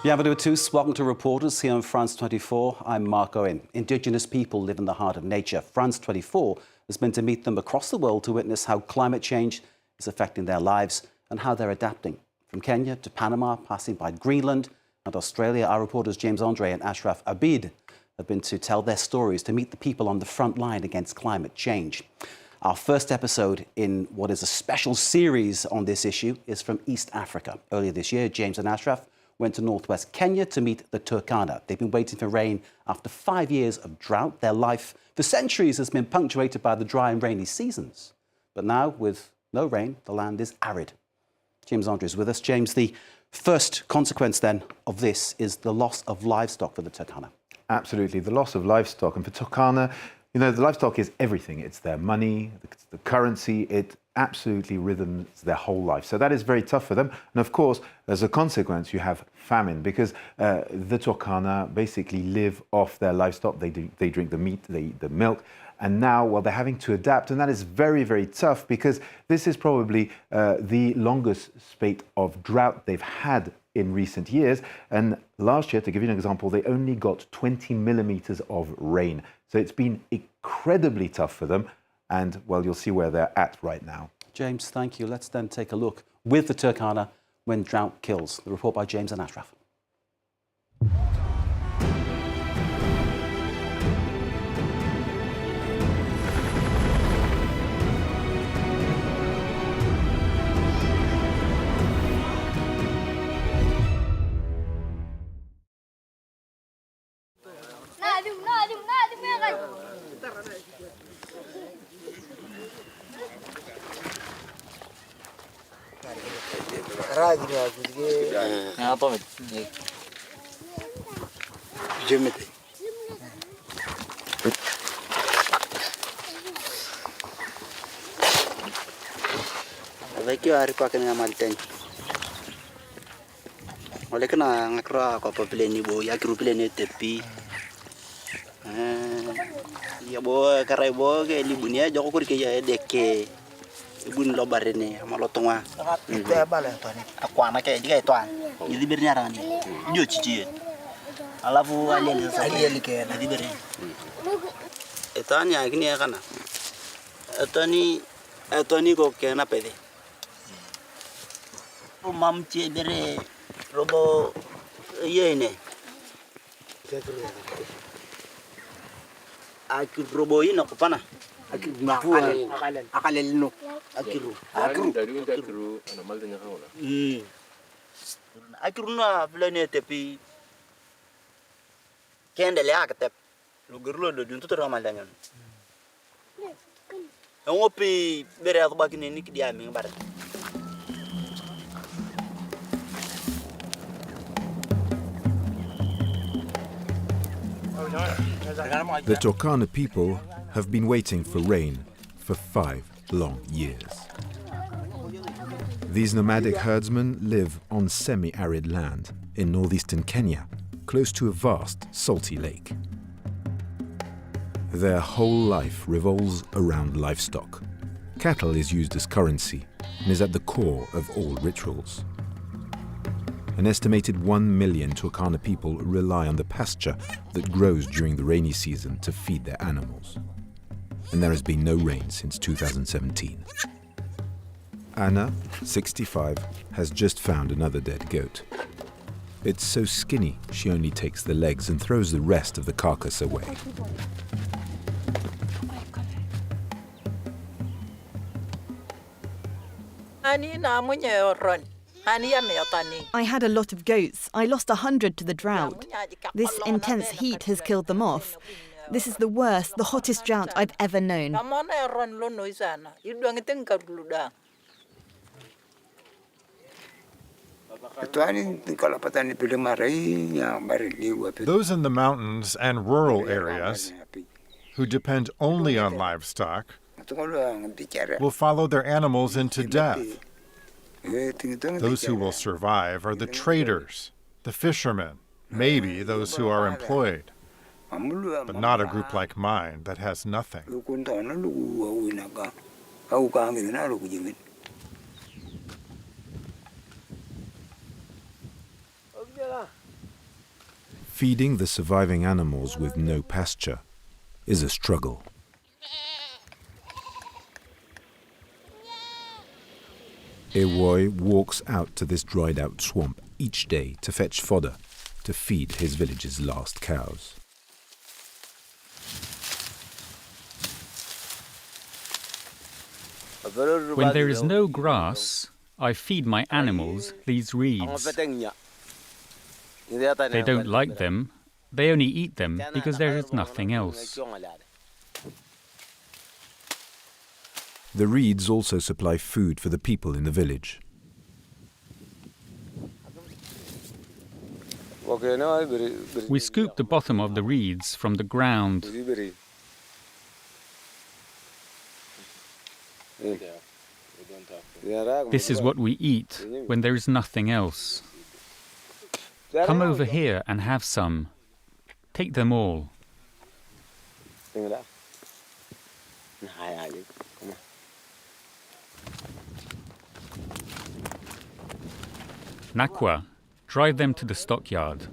Bienvenue à tous. Welcome to Reporters here on France 24. I'm Mark Owen. Indigenous people live in the heart of nature. France 24 has been to meet them across the world to witness how climate change is affecting their lives and how they're adapting. From Kenya to Panama, passing by Greenland and Australia, our reporters James André and Achraf Abid have been to tell their stories, to meet the people on the front line against climate change. Our first episode in what is a special series on this issue is from East Africa. Earlier this year, James and Achraf went to northwest Kenya to meet the Turkana. They've been waiting for rain after 5 years of drought. Their life for centuries has been punctuated by the dry and rainy seasons. But now, with no rain, the land is arid. James André is with us. James, the first consequence then of this is the loss of livestock for the Turkana. Absolutely, the loss of livestock. And for Turkana, you know, the livestock is everything. It's their money, the currency. It absolutely rhythms their whole life. So that is very tough for them. And of course, as a consequence, you have famine because the Turkana basically live off their livestock. They drink the meat, they eat the milk. And now, well, they're having to adapt. And that is very, very tough because this is probably the longest spate of drought they've had in recent years. And last year, to give you an example, they only got 20 millimeters of rain. So it's been incredibly tough for them. And, well, you'll see where they're at right now. James, thank you. Let's then take a look with the Turkana when drought kills. The report by James and Achraf. Vekio ari kwa kena malten. Ole kena ngakra kwa pleni bo ya kiru pleni tepi. Ya bo karai bo ke libunia joko kur ke ya deke. Ibun lo barene amalo tonga. Ite bala tani. Akwana ke diga toan. Idi bernya rani. Jo chichi. Alafu alele sa alele ke idi bere. Etani agni kana. Etani ko ke na pede. Mam che bere robo yene. Aki robo ino kupana. Aki akalel no. Akiru ana malta nya kaola. Akiru na plane tepi. Kende le akatep. Lo gerlo do juntu to ramal dangan. Ngopi bere ato bakine ni kidia mi bare. The Turkana people have been waiting for rain for 5 long years. These nomadic herdsmen live on semi-arid land in northeastern Kenya, close to a vast salty lake. Their whole life revolves around livestock. Cattle is used as currency and is at the core of all rituals. An estimated 1 million Turkana people rely on the pasture that grows during the rainy season to feed their animals. And there has been no rain since 2017. Anna, 65, has just found another dead goat. It's so skinny, she only takes the legs and throws the rest of the carcass away. I had a lot of goats. I lost 100 to the drought. This intense heat has killed them off. This is the worst, the hottest drought I've ever known. Those in the mountains and rural areas who depend only on livestock will follow their animals into death. Those who will survive are the traders, the fishermen, maybe those who are employed, but not a group like mine that has nothing. Feeding the surviving animals with no pasture is a struggle. Ewoy walks out to this dried-out swamp each day to fetch fodder to feed his village's last cows. When there is no grass, I feed my animals these reeds. They don't like them. They only eat them because there is nothing else. The reeds also supply food for the people in the village. We scoop the bottom of the reeds from the ground. This is what we eat when there is nothing else. Come over here and have some. Take them all. Nakwa, drive them to the stockyard.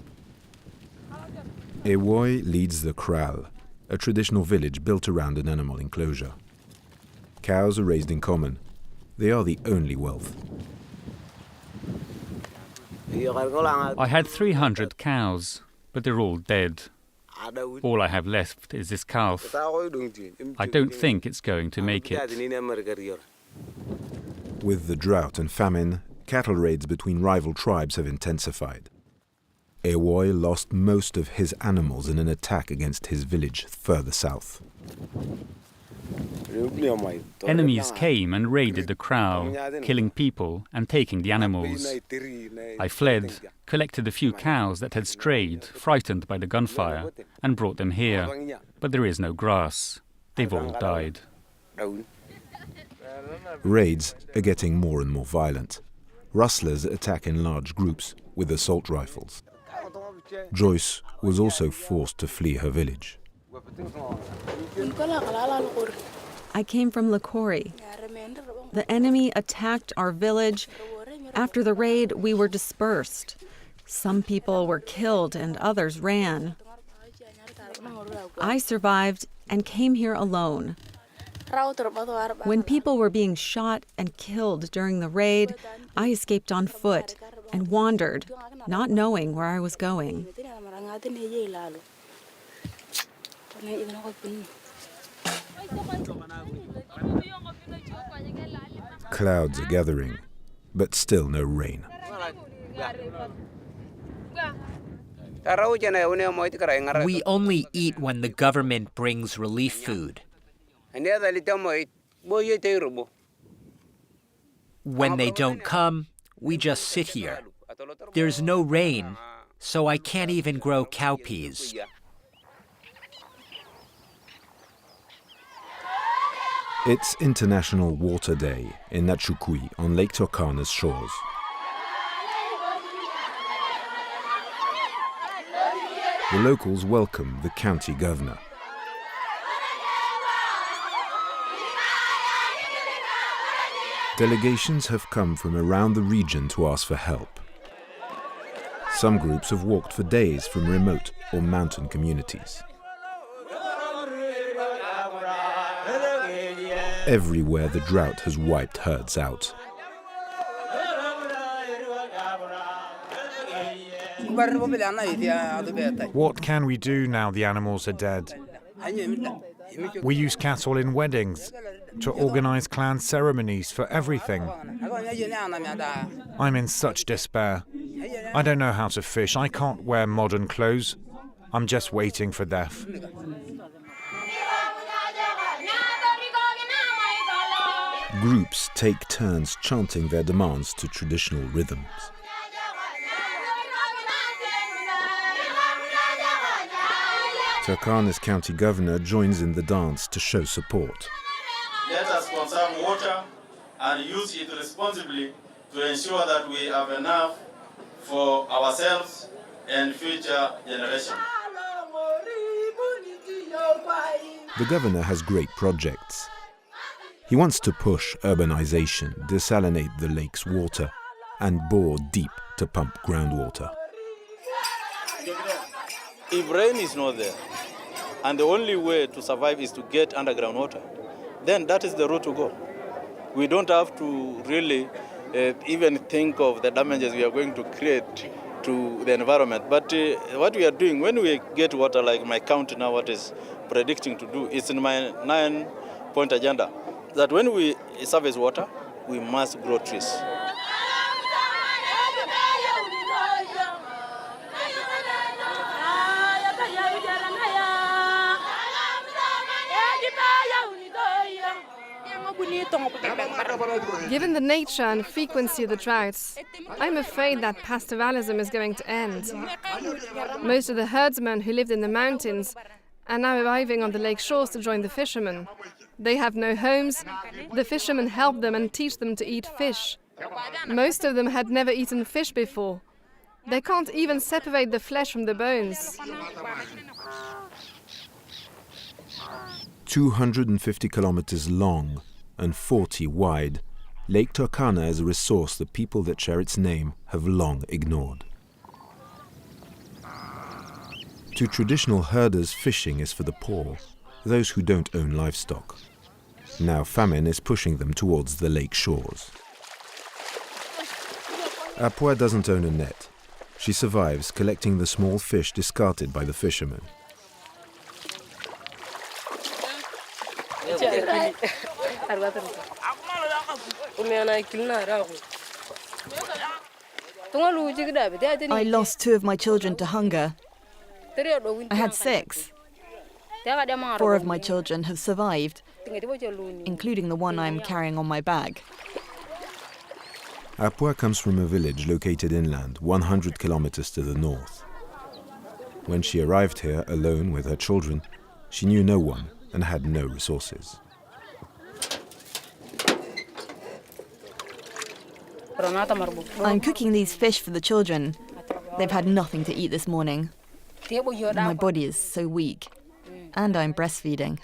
Ewoy leads the kraal, a traditional village built around an animal enclosure. Cows are raised in common. They are the only wealth. I had 300 cows, but they're all dead. All I have left is this calf. I don't think it's going to make it. With the drought and famine, cattle raids between rival tribes have intensified. Ewoy lost most of his animals in an attack against his village further south. Enemies came and raided the kraal, killing people and taking the animals. I fled, collected a few cows that had strayed, frightened by the gunfire, and brought them here. But there is no grass. They've all died. Raids are getting more and more violent. Rustlers attack in large groups with assault rifles. Joyce was also forced to flee her village. I came from Lakori. The enemy attacked our village. After the raid, we were dispersed. Some people were killed and others ran. I survived and came here alone. When people were being shot and killed during the raid, I escaped on foot and wandered, not knowing where I was going. Clouds are gathering, but still no rain. We only eat when the government brings relief food. When they don't come, we just sit here. There's no rain, so I can't even grow cowpeas. It's International Water Day in Nachukui on Lake Turkana's shores. The locals welcome the county governor. Delegations have come from around the region to ask for help. Some groups have walked for days from remote or mountain communities. Everywhere the drought has wiped herds out. What can we do now the animals are dead? We use cattle in weddings, to organize clan ceremonies, for everything. I'm in such despair. I don't know how to fish. I can't wear modern clothes. I'm just waiting for death. Groups take turns chanting their demands to traditional rhythms. Turkana's county governor joins in the dance to show support. Let us conserve water and use it responsibly to ensure that we have enough for ourselves and future generations. The governor has great projects. He wants to push urbanization, desalinate the lake's water, and bore deep to pump groundwater. If rain is not there, and the only way to survive is to get underground water, then that is the route to go. We don't have to really even think of the damages we are going to create to the environment. But what we are doing, when we get water, like my county now, what is predicting to do, is in my 9-point agenda, that when we service water, we must grow trees. Given the nature and frequency of the droughts, I'm afraid that pastoralism is going to end. Most of the herdsmen who lived in the mountains are now arriving on the lake shores to join the fishermen. They have no homes. The fishermen help them and teach them to eat fish. Most of them had never eaten fish before. They can't even separate the flesh from the bones. 250 kilometers long and 40 wide, Lake Turkana is a resource the people that share its name have long ignored. To traditional herders, fishing is for the poor, those who don't own livestock. Now famine is pushing them towards the lake shores. Apua doesn't own a net. She survives collecting the small fish discarded by the fishermen. I lost 2 of my children to hunger. I had 6. 4 of my children have survived, including the one I'm carrying on my back. Apua comes from a village located inland, 100 kilometers to the north. When she arrived here alone with her children, she knew no one and had no resources. I'm cooking these fish for the children. They've had nothing to eat this morning. My body is so weak, and I'm breastfeeding.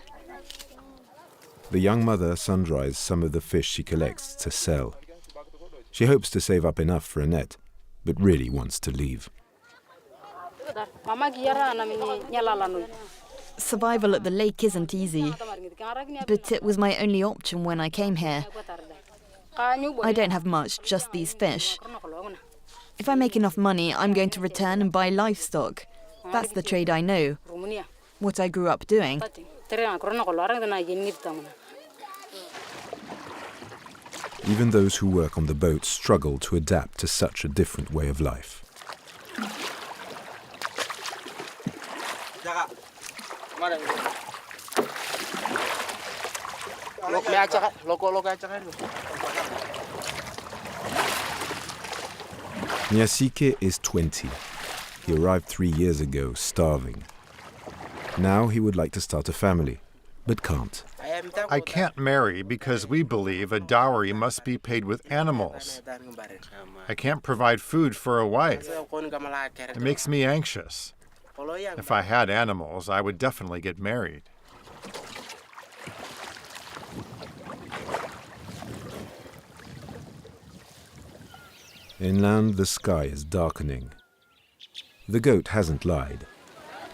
The young mother sun-dries some of the fish she collects to sell. She hopes to save up enough for a net, but really wants to leave. Survival at the lake isn't easy, but it was my only option when I came here. I don't have much, just these fish. If I make enough money, I'm going to return and buy livestock. That's the trade I know, what I grew up doing. Even those who work on the boat struggle to adapt to such a different way of life. Nyasike is 20. He arrived 3 years ago, starving. Now he would like to start a family, but can't. I can't marry because we believe a dowry must be paid with animals. I can't provide food for a wife. It makes me anxious. If I had animals, I would definitely get married. Inland, the sky is darkening. The goat hasn't lied.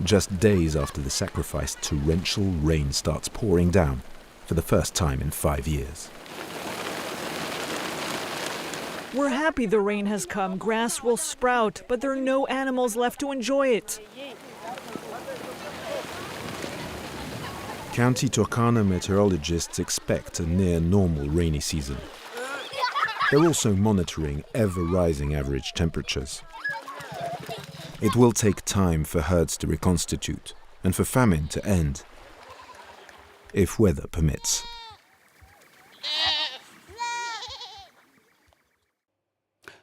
Just days after the sacrifice, torrential rain starts pouring down for the first time in 5 years. We're happy the rain has come. Grass will sprout, but there are no animals left to enjoy it. County Turkana meteorologists expect a near-normal rainy season. They're also monitoring ever-rising average temperatures. It will take time for herds to reconstitute and for famine to end, if weather permits.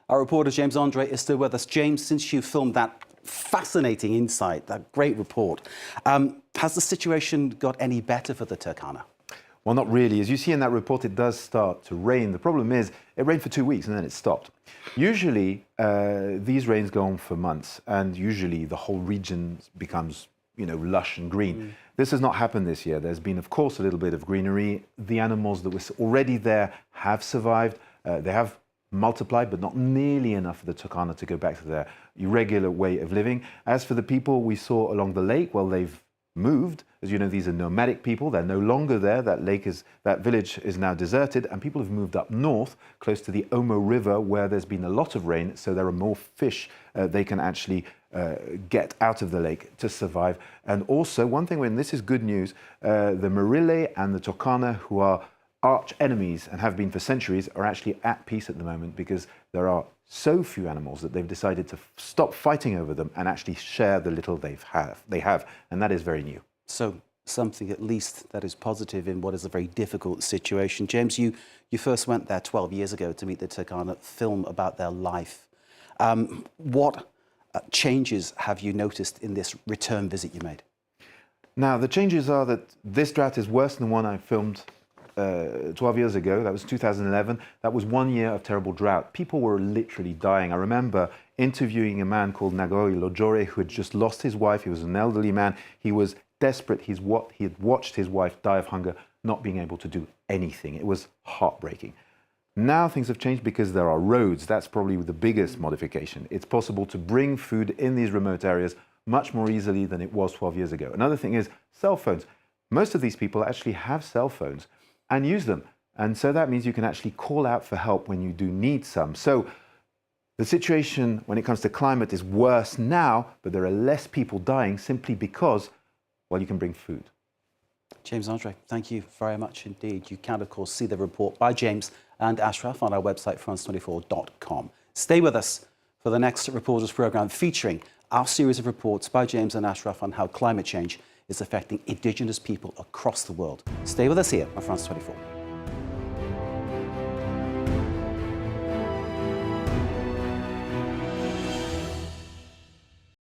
Our reporter James André is still with us. James, since you filmed that fascinating insight, that great report, has the situation got any better for the Turkana? Well, not really. As you see in that report, it does start to rain. The problem is it rained for 2 weeks and then it stopped. Usually, these rains go on for months, and usually the whole region becomes, lush and green. This has not happened this year. There's been, of course, a little bit of greenery. The animals that were already there have survived. They have multiplied, but not nearly enough for the Turkana to go back to their irregular way of living. As for the people we saw along the lake, well, they've moved. As you know, these are nomadic people. They're no longer there. That village is now deserted, and people have moved up north, close to the Omo River, where there's been a lot of rain, so there are more fish they can actually get out of the lake to survive. And also, one thing, when this is good news, the Marile and the Turkana, who are arch enemies and have been for centuries, are actually at peace at the moment, because there are so few animals that they've decided to stop fighting over them and actually share the little they have, and that is very new. So something at least that is positive in what is a very difficult situation. James, you first went there 12 years ago to meet the Turkana, film about their life. What changes have you noticed in this return visit you made? Now, the changes are that this drought is worse than the one I filmed 12 years ago. That was 2011. That was 1 year of terrible drought. People were literally dying. I remember interviewing a man called Nagoi Lojore, who had just lost his wife. He was an elderly man. He was desperate. He had watched his wife die of hunger, not being able to do anything. It was heartbreaking. Now things have changed because there are roads. That's probably the biggest modification. It's possible to bring food in these remote areas much more easily than it was 12 years ago. Another thing is cell phones. Most of these people actually have cell phones and use them. And so that means you can actually call out for help when you do need some. So the situation when it comes to climate is worse now, but there are less people dying simply because, well, you can bring food. James, André, thank you very much indeed. You can, of course, see the report by James and Achraf on our website, france24.com. Stay with us for the next Reporters programme featuring our series of reports by James and Achraf on how climate change is affecting Indigenous people across the world. Stay with us here on France 24.